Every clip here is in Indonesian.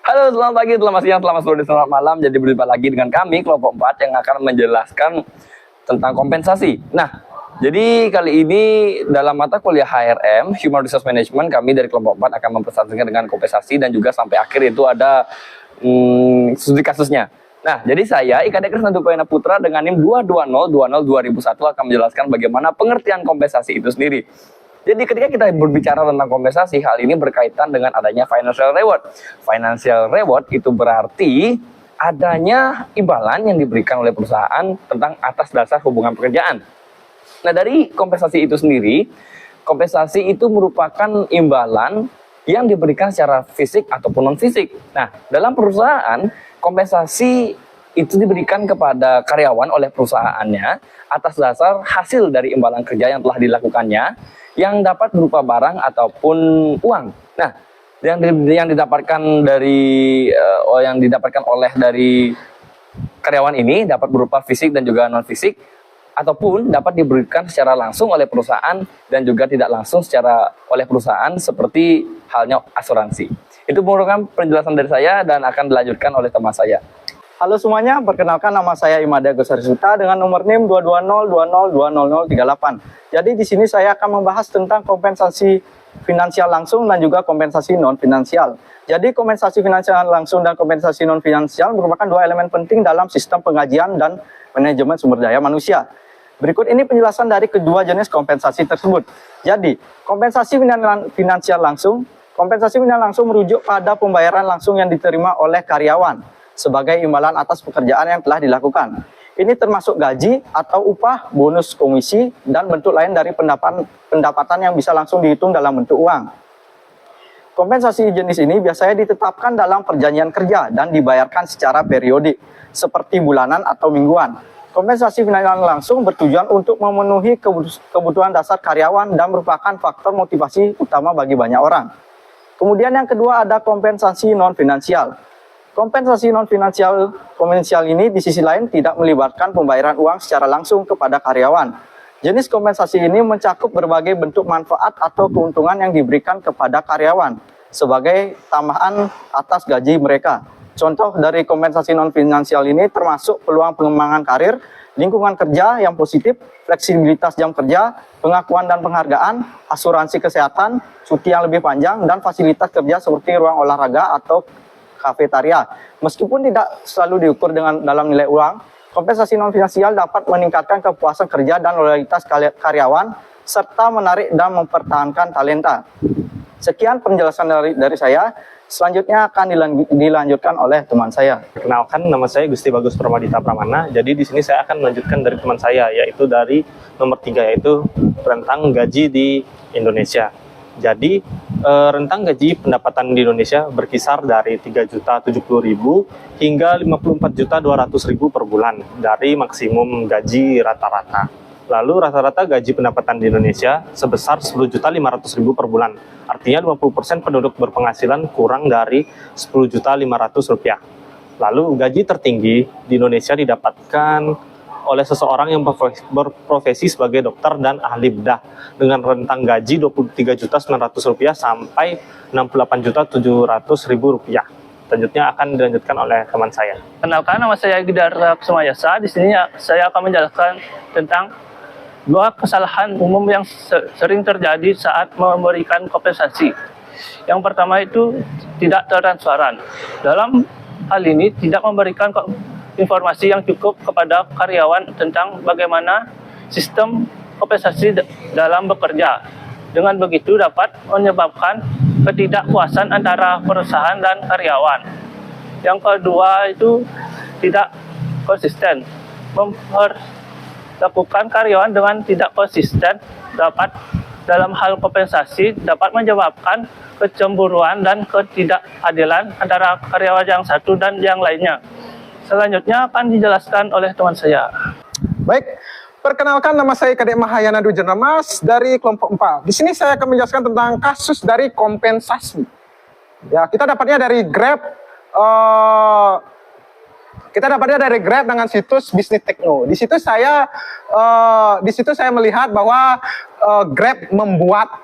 Halo, selamat pagi, selamat siang, selamat sore, selamat malam. Jadi berjumpa lagi dengan kami, kelompok 4 yang akan menjelaskan tentang kompensasi. Nah, jadi kali ini dalam mata kuliah HRM, Human Resource Management, kami dari kelompok 4 akan mempresentasikan dengan kompensasi dan juga sampai akhir itu ada studi kasusnya. Nah, jadi saya, IKD Krisnanto Payana Putra dengan NIM 220202001 akan menjelaskan bagaimana pengertian kompensasi itu sendiri. Jadi ketika kita berbicara tentang kompensasi, hal ini berkaitan dengan adanya financial reward. Financial reward itu berarti adanya imbalan yang diberikan oleh perusahaan tentang atas dasar hubungan pekerjaan. Nah, dari kompensasi itu sendiri, kompensasi itu merupakan imbalan yang diberikan secara fisik ataupun non-fisik. Nah, dalam perusahaan, kompensasi itu diberikan kepada karyawan oleh perusahaannya atas dasar hasil dari imbalan kerja yang telah dilakukannya, yang dapat berupa barang ataupun uang. Nah, yang didapatkan oleh dari karyawan ini dapat berupa fisik dan juga non fisik, ataupun dapat diberikan secara langsung oleh perusahaan dan juga tidak langsung oleh perusahaan seperti halnya asuransi. Itu merupakan penjelasan dari saya dan akan dilanjutkan oleh teman saya. Halo semuanya, perkenalkan nama saya Imada Gosarisuta dengan nomor NIM 220202038. Jadi di sini saya akan membahas tentang kompensasi finansial langsung dan juga kompensasi non finansial. Jadi kompensasi finansial langsung dan kompensasi non finansial merupakan dua elemen penting dalam sistem pengkajian dan manajemen sumber daya manusia. Berikut ini penjelasan dari kedua jenis kompensasi tersebut. Jadi, kompensasi finansial langsung merujuk pada pembayaran langsung yang diterima oleh karyawan sebagai imbalan atas pekerjaan yang telah dilakukan. Ini termasuk gaji atau upah, bonus komisi, dan bentuk lain dari pendapatan yang bisa langsung dihitung dalam bentuk uang. Kompensasi jenis ini biasanya ditetapkan dalam perjanjian kerja dan dibayarkan secara periodik, seperti bulanan atau mingguan. Kompensasi finansial langsung bertujuan untuk memenuhi kebutuhan dasar karyawan dan merupakan faktor motivasi utama bagi banyak orang. Kemudian yang kedua ada kompensasi non-finansial. Kompensasi non-finansial ini di sisi lain tidak melibatkan pembayaran uang secara langsung kepada karyawan. Jenis kompensasi ini mencakup berbagai bentuk manfaat atau keuntungan yang diberikan kepada karyawan sebagai tambahan atas gaji mereka. Contoh dari kompensasi non-finansial ini termasuk peluang pengembangan karir, lingkungan kerja yang positif, fleksibilitas jam kerja, pengakuan dan penghargaan, asuransi kesehatan, cuti yang lebih panjang, dan fasilitas kerja seperti ruang olahraga atau kafetaria. Meskipun tidak selalu diukur dalam nilai uang, kompensasi non finansial dapat meningkatkan kepuasan kerja dan loyalitas karyawan serta menarik dan mempertahankan talenta. Sekian penjelasan dari saya. Selanjutnya akan dilanjutkan oleh teman saya. Perkenalkan, nama saya Gusti Bagus Pramadita Pramana. Jadi di sini saya akan melanjutkan dari teman saya, yaitu dari nomor 3, yaitu rentang gaji di Indonesia. Jadi rentang gaji pendapatan di Indonesia berkisar dari 3.070.000 hingga 54.200.000 per bulan dari maksimum gaji rata-rata. Lalu rata-rata gaji pendapatan di Indonesia sebesar 10.500.000 per bulan. Artinya 50% penduduk berpenghasilan kurang dari 10.500.000 rupiah. Lalu gaji tertinggi di Indonesia didapatkan oleh seseorang yang berprofesi sebagai dokter dan ahli bedah dengan rentang gaji Rp23.900.000 sampai Rp68.700.000. Selanjutnya akan dilanjutkan oleh teman saya. Kenalkan, nama saya Gidara Kusumayasa. Di sini saya akan menjelaskan tentang dua kesalahan umum yang sering terjadi saat memberikan kompensasi. Yang pertama itu tidak transparan. Dalam hal ini tidak memberikan informasi yang cukup kepada karyawan tentang bagaimana sistem kompensasi dalam bekerja. Dengan begitu dapat menyebabkan ketidakpuasan antara perusahaan dan karyawan. Yang kedua itu tidak konsisten. Memperlakukan karyawan dengan tidak konsisten dalam hal kompensasi dapat menyebabkan kecemburuan dan ketidakadilan antara karyawan yang satu dan yang lainnya. Selanjutnya akan dijelaskan oleh teman saya. Baik, perkenalkan, nama saya Kadek Mahayana Dujenramas dari kelompok 4. Di sini saya akan menjelaskan tentang kasus dari kompensasi. Ya, kita dapatnya dari Grab. Dengan situs Bisnis Tekno. Di situ saya melihat bahwa Grab membuat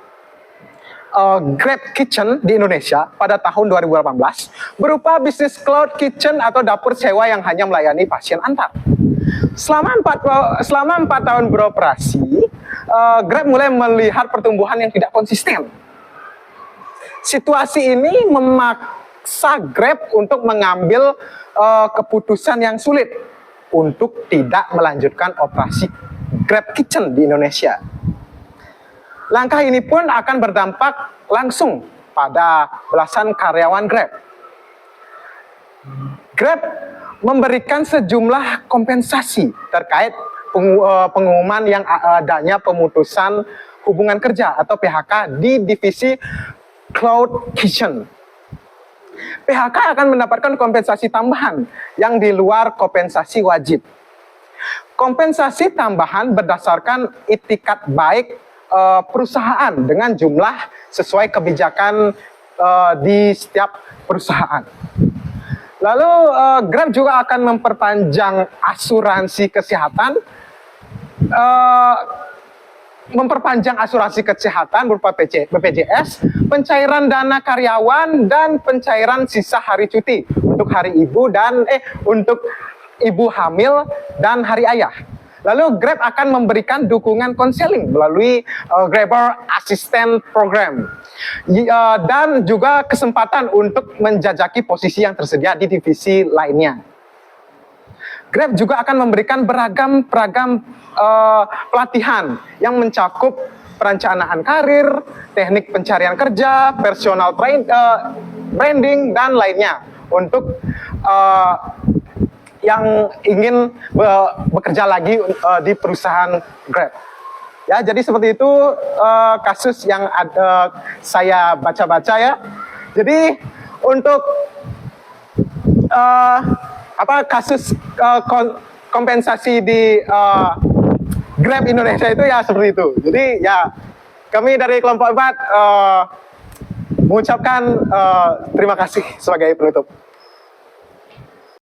Grab Kitchen di Indonesia pada tahun 2018 berupa bisnis cloud kitchen atau dapur sewa yang hanya melayani pasien antar. Selama 4 tahun beroperasi, Grab mulai melihat pertumbuhan yang tidak konsisten. Situasi ini memaksa Grab untuk mengambil keputusan yang sulit untuk tidak melanjutkan operasi Grab Kitchen di Indonesia. Langkah ini pun akan berdampak langsung pada belasan karyawan Grab. Grab memberikan sejumlah kompensasi terkait pengumuman yang adanya pemutusan hubungan kerja atau PHK di divisi Cloud Kitchen. PHK akan mendapatkan kompensasi tambahan yang di luar kompensasi wajib. Kompensasi tambahan berdasarkan itikat baik perusahaan dengan jumlah sesuai kebijakan di setiap perusahaan. Lalu Grab juga akan memperpanjang asuransi kesehatan, berupa BPJS, pencairan dana karyawan dan pencairan sisa hari cuti untuk hari ibu dan untuk ibu hamil dan hari ayah. Lalu Grab akan memberikan dukungan konseling melalui Grabber Assistant Program dan juga kesempatan untuk menjajaki posisi yang tersedia di divisi lainnya. Grab juga akan memberikan beragam pelatihan yang mencakup perencanaan karir, teknik pencarian kerja, personal branding dan lainnya untuk yang ingin bekerja lagi di perusahaan Grab. Ya, jadi seperti itu kasus yang saya baca-baca ya. Jadi untuk kasus kompensasi di Grab Indonesia itu ya seperti itu. Jadi ya kami dari kelompok 4 mengucapkan terima kasih sebagai penutup.